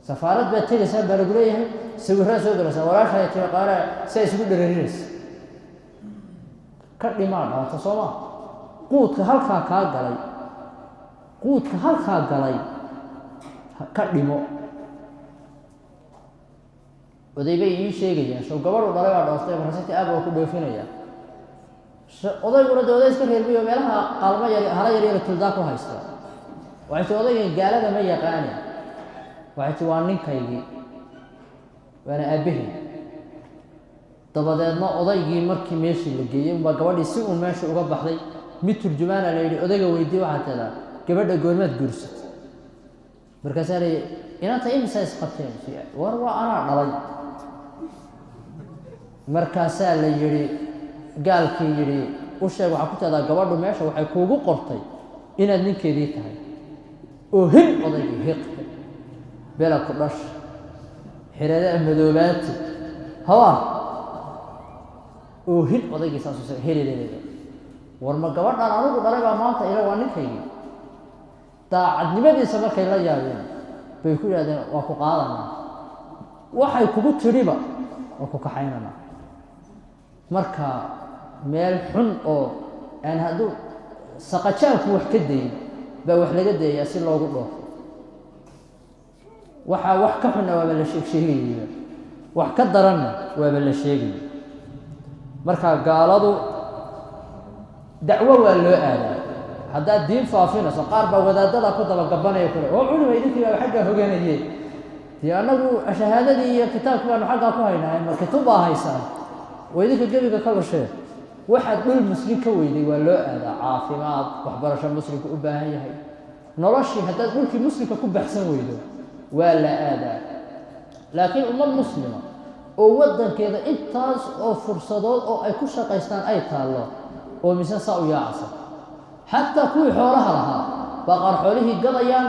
safaarad baad tegaysaan baa lagu leeyahay sawirraa soo galaysaa walaashaay tiri qaara saa isugu dhararinaysa ka dhimaa dhaanta sooma quudka halkaa galay ka dhimo oday bay ii sheegayaan show gabadhu dhalay baa dhooftay markaasiti aab waa ku dhoofinaya odayguna de oday iska reerbiyo meelaha qaalmo yar hala yaryaro tuldaa ku haysta waxay ti odaygan gaalada ma yaqaani waxay ti waa ninkaygii waana aabbahay dabadeedna odaygii markii meeshii la geeyey unbaa gabadhii si uun meesha uga baxday mid turjumaana la yidhi odayga weydii waxaa tidaa gabadha goormaad guursatay markaasaa la yidhi inanta imisaa isqabteen war waa anaa dhalay markaasaa la yidhi gaalkii yidhi u sheeg waxaa ku tahdaa gabadhu meesha waxay kuugu qortay inaad ninkeedii tahay oo hin odaygii hiqi bela ku dhash xirada madoobaati hawaa oo hin odaygii saasuu heleleleda war ma gabadhaan anigu dhalay baa maanta ila waa ninkaygii daacadnimadiisa markay la yaabeen bay ku yidhahdeen waa ku qaadanaa waxay kugu tidhiba waa ku kaxaynanaa marka meel xun oo aan hadduu saqajaanku wax ka dayin baa wax laga dayayaa si loogu dhoofo waxaa wax ka xunna waaba la sheegayaya wax ka daranna waaba la sheegaya marka gaaladu dacwo waa loo aadaa haddaad diin faafinayso qaar baa wadaadada ku dabagabanaya kule oo culima idinkii baa xaggaa hoganayey dee annagu shahaadadii iyo kitaabkii baanu xaggaa ku haynaa ma kutub baa haysaan waa idinka gebiga ka bashee waxaad dhul muslim ka weyday waa loo aadaa caafimaad waxbarasho muslimka u baahan yahay noloshii haddaad dhulkii muslimka ku baxsan weydo waa la aadaa laakiin ummad muslima oo waddankeeda intaas oo fursadood oo ay ku shaqaystaan ay taallo oo mise saa u yaacasa xataa kuwii xoolaha lahaa baa qaar xoolihii gadayaan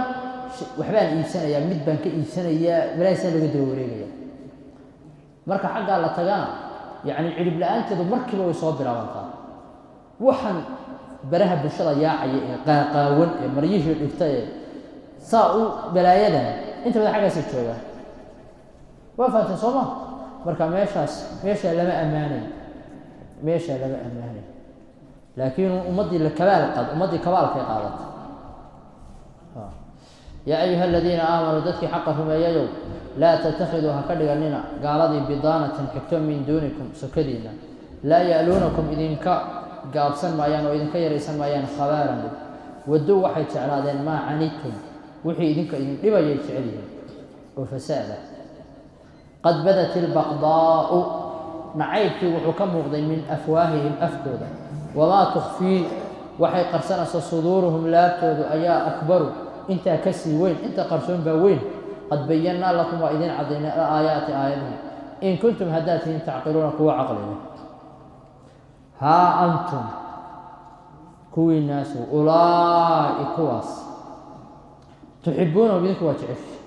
waxbaan iibsanayaa mid baan ka iibsanayaa malaasaa laga daba wareegaya marka xaggaa la tagana yacni cirib la-aanteedu markiiba way soo bilaabantaa waxaan baraha bulshada yaacaya ee qaaqaawan ee maryihii dhigta ee saa u balaayadan inta badan xaggaasa joogaa waa fahamtay soo ma marka meeshaa lama ammaanay laakiin ummaddii kabaalkay qaadatay yaa ayuha aladiina aamanuu dadkii xaqa rumeeyayow laa tattakhiduu ha ka dhiganina gaaladii bidaanatan xigto min duunikum sokadiina laa ya'luunakum idinka gaabsan maayaan oo idinka yaraysan maayaan khabaaran wadow waxay jeclaadeen maa canidtum wixii idinka idin dhibayay jecel yihiin oo fasaada qad badat ilbaqdaa'u nacaybkii wuxuu ka muuqday min afwaahihim afkooda wamaa tukfii waxay qarsanaysa suduuruhum laabtoodu ayaa akbaru intaa ka sii weyn inta qarsoon baa weyn qad bayannaa lakum waa idin cadaynay aayaati aayadihi in kuntum haddaad tihiin tacqiluuna kuwa caqliga haa antum kuwii naasu ulaa'i kuwaas tuxibuunahum idinku waa jecesha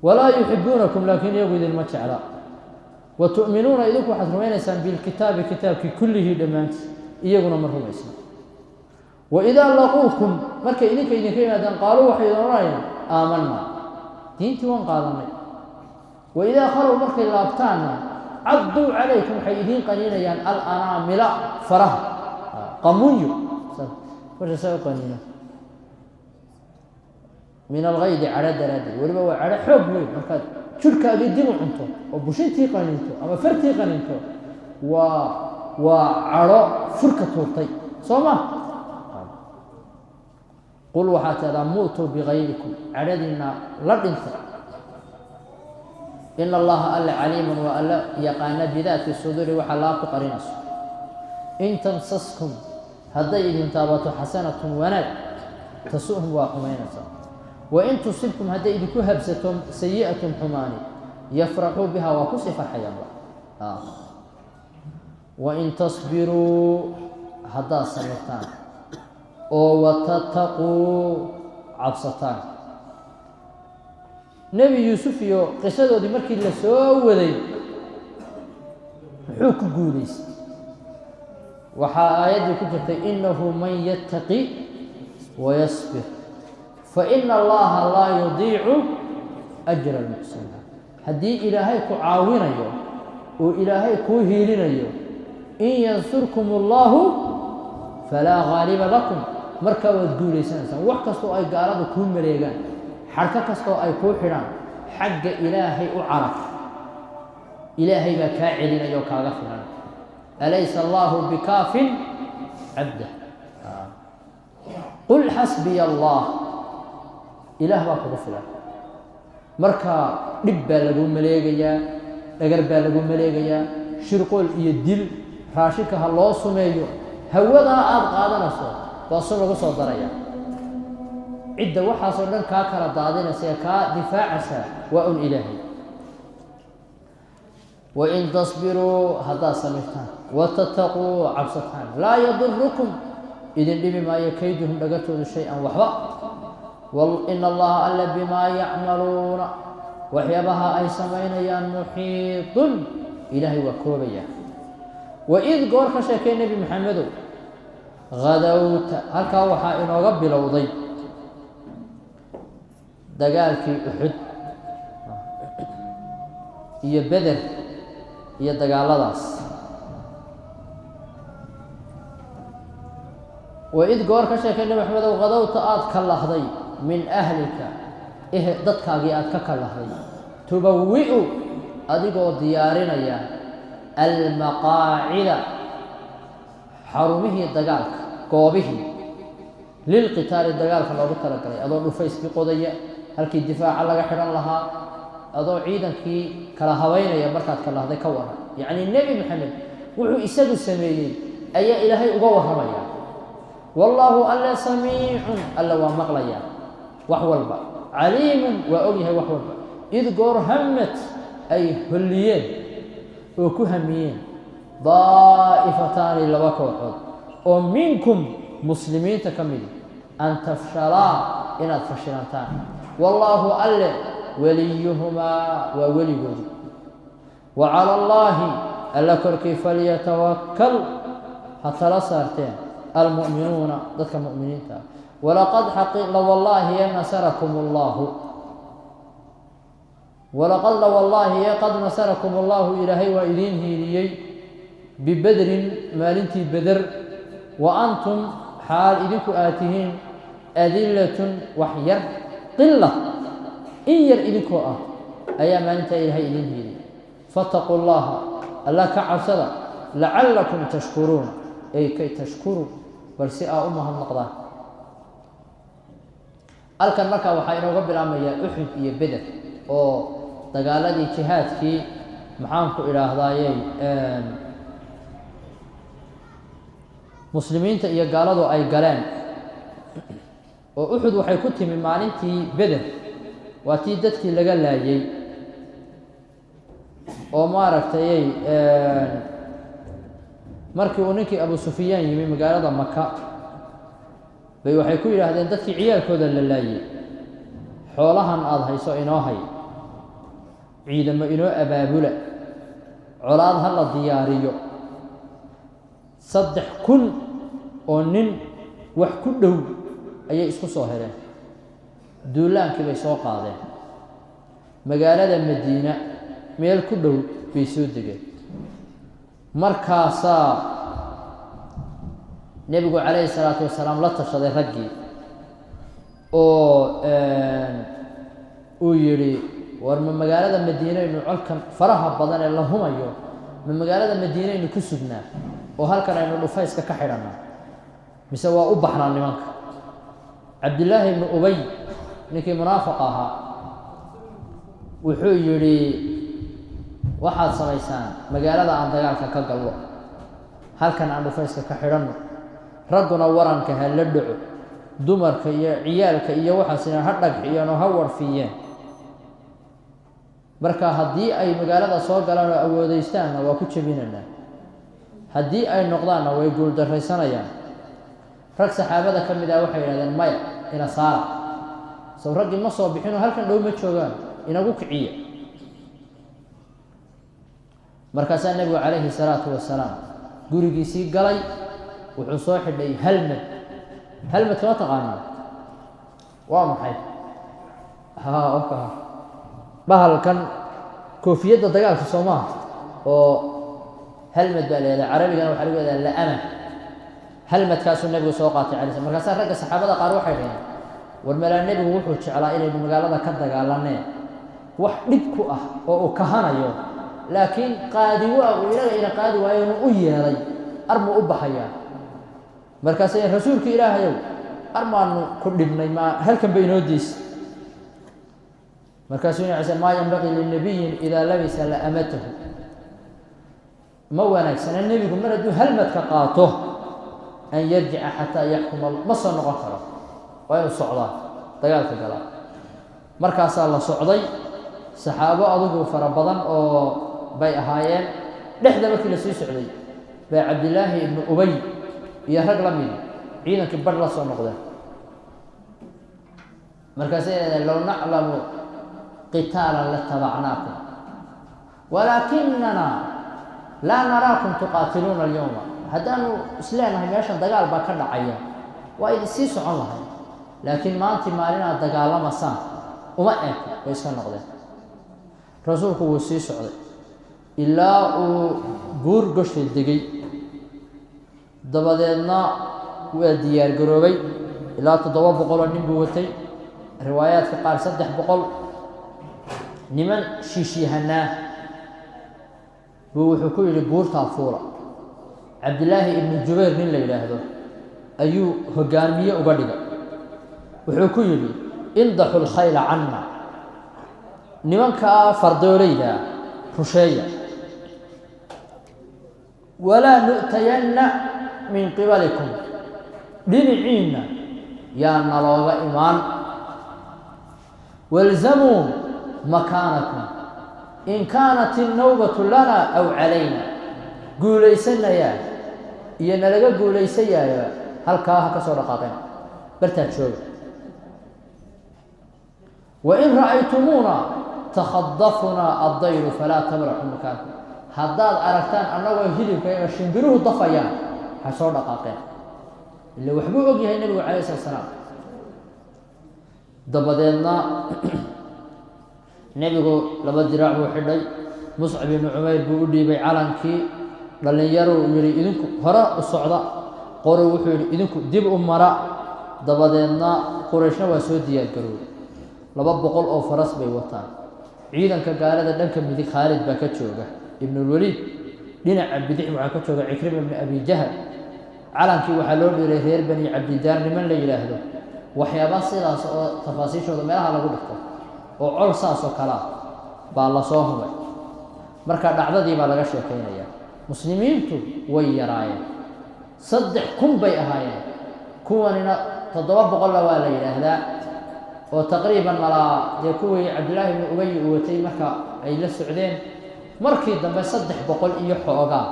walaa yuxibuunakum laakiin iyagu idinma jecla wa tu'minuuna idinku waxaad rumaynaysaan bilkitaabi kitaabkii kullihii dhammaantii iyaguna ma rumaysna waidaa laquukum markay idinka yimaadaan qaaluu waxay idin odhanayaan aamanaa diintii waan qaadanay waidaa khalow markay laabtaanna cadduu calaykum waxay idiin qaniinayaan alanaamila faraha qamunyo marka saa u qaniina min algaydi cadho daraaddeed weliba waa cadho xoog weyn markaad jirhkaagii dib u cunto oo bushintii qaniinto ama fartii qaniinto waa cadho furka tuurtay soo ma qul waxaa tiahdaa muutuu bigayrikum cadhadiina la dhinta ina allaha alla caliiman waa alla yaqaana bidaati suduuri waxaa laabtu qarinayso in tamsaskum hadday idin taabato xasanatun wanaag tasu'hum waa xumaynaysaa wain tusibkum hadday idinku habsato sayi'atun xumaani yafraxuu biha waa kusii farxayaanba wain tasbiruu haddaad samirtaan oo watataquu cabsataan nebi yuusuf iyo qisadoodii markii la soo waday muxuu ku guulaystay waxaa aayaddii ku jirtay inahu man yattaqi wayasbir faina allaha laa yudiicu ajra almuxsiniin haddii ilaahay ku caawinayo oo ilaahay kuu hiilinayo in yansurkum allahu falaa gaaliba lakum markaa waad guulaysanaysaan wax kastoo ay gaaladu kuu mareegaan xarko kastoo ay kuu xidhaan xagga ilaahay u caraf ilaahay baa kaa celinaya oo kaaga filan alaysa allahu bikaafin cabdah qul xasbiya allah ilaah baa kugu filan marka dhib baa lagu maleegayaa dhagar baa lagu maleegayaa shirqool iyo dil raashinka ha loo sumeeyo hawadaa aada qaadanayso baa sun lagu soo daraya cidda waxaasoo dhan kaa kala daadinaysa ee kaa difaacaysa waa un ilaahay wain tasbiruu haddaad samirtaan watataquu cabsataan laa yadurukum idin dhibi maayo kayduhum dhagartoodu shay-an waxba ina allaha alla bimaa yacmaluuna waxyaabaha ay samaynayaan muxiidun ilaahay waa koobaya waid goor ka sheekay nebi maxamedow hadowta halkaa waxaa inooga bilowday dagaalkii uxud iyo beder iyo dagaaladaas waid goor ka sheekay nebi maxamedow hadowta aada ka lahday min ahlika dadkaagii aada ka kalahday tubawi-u adigoo diyaarinaya almaqaacida xarumihii dagaalka goobihii lilqitaali dagaalka loogu talagalay adoo dhufayskii qodaya halkii difaaca laga xidhan lahaa adoo ciidankii kala habaynaya markaad kalahday ka waran yacnii nebi maxamed wuxuu isagu sameeyey ayaa ilaahay uga warramaya wallaahu alla samiicun alla waa maqlaya wax walba caliimun waa ogyahay wax walba id goor hamad ay holliyeen oo ku hamiyeen daa'ifataani laba kooxood oo minkum muslimiinta ka midi an tafshalaa inaad fashilantaan wallaahu alle weliyuhumaa waa weligoodi wa cala allaahi alla korkii falyatawakkal ha tala saarteen almu'minuuna dadka mu'miniinta walaqad lawallaahi nasarakum allahu walaqad lawallaahi qad nasarakum allahu ilaahay waa idiin hiiliyey bibedrin maalintii beder wa antum xaal idinku aad tihiin adillatun wax yar qila in yar idinkoo ah ayaa maalintaa ilaahay idiin hiiliyey fattaquu llaha alla ka cabsada lacallakum tashkuruuna ay kay tashkuruu bal si aa u mahadnaqdaan halkan markaa waxaa inooga bilaabmayaa uxud iyo beder oo dagaaladii jihaadkii maxaanku idhaahdaayey muslimiinta iyo gaaladu ay galeen oo uxud waxay ku timi maalintii beder waa tii dadkii laga laayey oo maaragtayy markii uu ninkii abu sufyaan yimi magaalada maka bay waxay ku yidhaahdeen dadkii ciyaalkooda la laayey xoolahan aada hayso inoo hay ciidamo inoo abaabula colaad ha la diyaariyo 3,000 oo nin wax ku dhow ayay isku soo heleen duulaankii bay soo qaadeen magaalada Madiina meel ku dhow bay soo degeen markaasaa nabigu calayhi salaatu wasalaam la tashaday raggii oo uu yidhi war ma magaalada Madiina inuu colkan faraha badan ee la humayo ma magaalada Madiina inuu ku sugnaa oo halkan aynu dhufayska ka xidhanaa mise waa u baxnaa nimanka Cabdullaahi ibn Ubay ninkii munaafiq ahaa wuxuu yidhi waxaad samaysaan magaalada aan dagaalka ka gallo halkan aan dhufayska ka xidhanno ragguna waranka ha la dhaco dumarka iyo ciyaalka iyo waxaasina ha dhagxiyeen oo ha warfiyeen marka haddii ay magaalada soo galaan oo awoodaystaanna waa ku jebinaynaa haddii ay noqdaanna way guuldarraysanayaan rag saxaabada ka mid ah waxay yidhahdeen maya ina saara sow raggii ma soo bixinoo halkan dhow ma joogaan inagu kiciya markaasaa nebigu calayhi salaatu wasalaam gurigiisii galay wuxuu soo xidhay halmad kama taqaanaa waa maxay bahalkan koofiyadda dagaalka soo maaha oo halmad baa leedahay carabigana waxaa lagu leedahay la'ama halmadkaasuu nebigu soo qaatay calay slam markaasaa ragga saxaabada qaar waxay dhaheen war malaa nebigu wuxuu jeclaa inaynu magaalada ka dagaalaneen wax dhib ku ah oo uu kahanayo laakiin qaadi waa uu inaga ina qaadi waayo inuu u yeelay armuu u baxayaa markaasay rasuulka ilaahayow armaanu ku dhibnay ma halkan ba inoo diis markaasuu ina cise maa yanbaqii linabiyin idaa labisa la'amatahu ma wanaagsana nebigu mar hadduu halmadka qaato an yarjica xataa yaxkuma ma soo noqon karo waa inuu socdaa dagaalka galaa markaasaa la socday saxaabo adugu fara badan oo bay ahaayeen dhexda markii la sii socday baa Cabdillaahi ibn Ubay iyo rag la mid ciidankii badh la soo noqdeen markaasay yidhahdeen low naclamu qitaalan latabacnaakum walaakinana laa naraakum tuqaatiluuna alyawma haddaanu isleenahay meeshan dagaal baa ka dhacaya waa idin sii socon lahay laakiin maantii maalinaad dagaalamasaan uma eg way iska noqdeen rasuulku wuu sii socday ilaa uu buur goshay degay dabadeedna waa diyaar garoobay ilaa 700 nin buu watay riwaayaadka qaar 300 niman shiishiyahanaa buu wuxuu ku yidhi buurtaa fuula Cabdillaahi ibn Jubayr nin la yidhaahdo ayuu hogaamiye uga dhigay wuxuu ku yidhi indaxu lkhayla canna nimankaa fardoolayda rusheeya walaa nu'tayanna min qibalikum dhinaciinna yaa nalooga imaan walzamuu makaanakum in kaanat innawbatu lana aw calayna guulaysanayaa iyo nalaga guulaysayaaya halkaa ha ka soo dhaqaaqeen bartaad jooga wain ra'aytumuuna takhadafunaa addayru falaa tabraxuu makaankum haddaad aragtaan annagoo hilibkayga shimbiruhu dafayaan ha soo dhaqaaqeen ila waxbuu og yahay nebigu calayhi salatu wasalaam dabadeedna nebigu 2 diraac buu xidhay Muscab ibn Umayr buu u dhiibay calankii dhalinyaro yiri idinku hore u socda qoro wuxuu yiri idinku dib u mara dabadeedna Qurayshna waa soo diyaar garoobay 200 oo faras bay wataan ciidanka gaalada dhanka midig Khalid baa ka jooga ibn al-Walid dhinaca bidix waxa ka jooga Ikrim ibn Abi Jahl calankii waxa loo dhiray reer bani Abdidaar niman la yiraahdo waxyaabo sidaas oo tafaasiishooda meelaha lagu dhigto oo col saas oo kala baa la soo hubay marka dhacdadii baa laga sheekeynayaa muslimiintu way yaraayeen 3,000 bay ahaayeen kuwanina 700 waa la yiraahdaa oo taqriiban malaa dee kuwii Cabdillaahi ibn Ubay uu watay marka ay la socdeen markii dambe 300 iyo xoogaa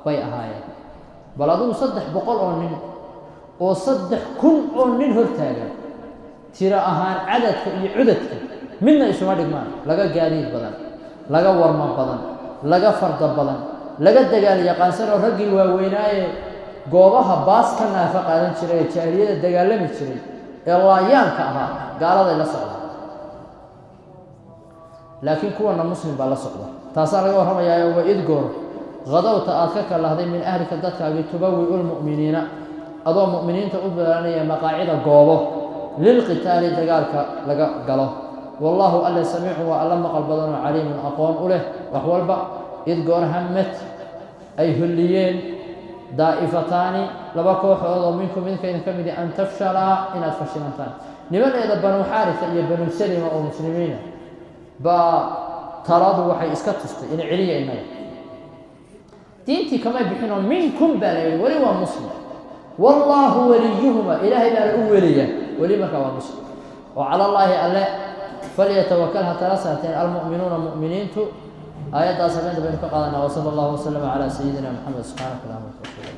bay ahaayeen bal aduu 300 oo nin oo 3,000 oo nin hortaagan tira ahaan cadadka iyo cudadka midna isuma dhigmaan laga gaadiid badan laga warma badan laga farda badan laga dagaal yaqaansan oo raggii waaweynaaye goobaha baas ka naafa qaadan jiray jaahiliyada dagaalami jiray ee laayaanka ahaa gaalada la socda لكن كونا مسلم بالا سعودة تاسع لقوا رمى يا وإذ قر غدوت آتكك الله من أهلك ذاتك تبوئ المؤمنين أضو مؤمنين تقبلانية مقاعد قوبه للقتال دقالك لقا قاله والله ألا سميع وألم قلبنا عليم أقوم أوله وحوال بقى إذ قر همت أي هليين دائفتان لبكوا حوضوا منكم إن كمدي أن تفشلا إن أتفشلنتان لمن إذا بنو حارثة إذا بنو سلمة أو مسلمين با ترادوا وحي إسكتست إن عليا إنه دينتي كما بحنا منكم بلاي ولي ومسلم والله وليهما إلهي لا الأولية ولي مكا ومسلم وعلى الله ألا فليتوكلها ثلاثة المؤمنون مؤمنين آيات 7 بين فقالنا وصلى الله وسلم على سيدنا محمد سبحانه وتعالى.